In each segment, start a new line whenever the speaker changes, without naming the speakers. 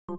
A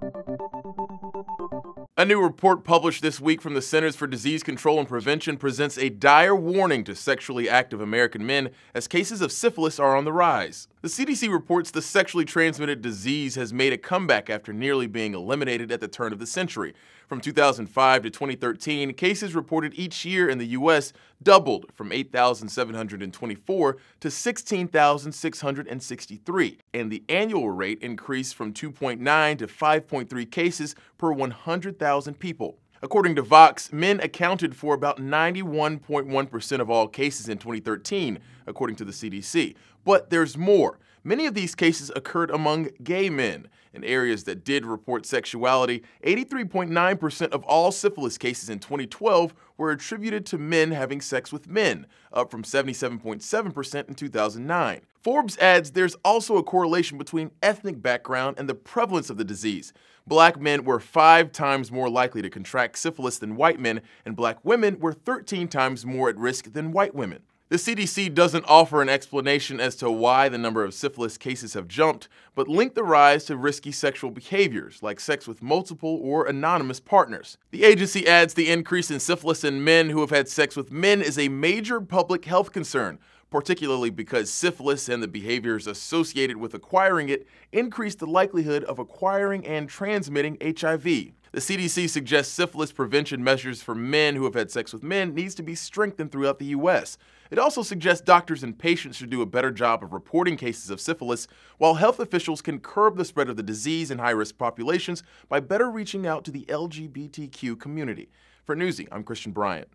new report published this week from the Centers for Disease Control and Prevention presents a dire warning to sexually active American men as cases of syphilis are on the rise. The CDC reports the sexually transmitted disease has made a comeback after nearly being eliminated at the turn of the century. From 2005 to 2013, cases reported each year in the U.S. doubled from 8,724 to 16,663, and the annual rate increased from 2.9 to 5.3 cases per 100,000 people. According to Vox, men accounted for about 91.1% of all cases in 2013, according to the CDC. But there's more. Many of these cases occurred among gay men. In areas that did report sexuality, 83.9% of all syphilis cases in 2012 were attributed to men having sex with men, up from 77.7% in 2009. Forbes adds there's also a correlation between ethnic background and the prevalence of the disease. Black men were 5 times more likely to contract syphilis than white men, and black women were 13 times more at risk than white women. The CDC doesn't offer an explanation as to why the number of syphilis cases have jumped, but link the rise to risky sexual behaviors like sex with multiple or anonymous partners. The agency adds the increase in syphilis in men who have had sex with men is a major public health concern, particularly because syphilis and the behaviors associated with acquiring it increase the likelihood of acquiring and transmitting HIV. The CDC suggests syphilis prevention measures for men who have had sex with men needs to be strengthened throughout the U.S. It also suggests doctors and patients should do a better job of reporting cases of syphilis, while health officials can curb the spread of the disease in high-risk populations by better reaching out to the LGBTQ community. For Newsy, I'm Christian Bryant.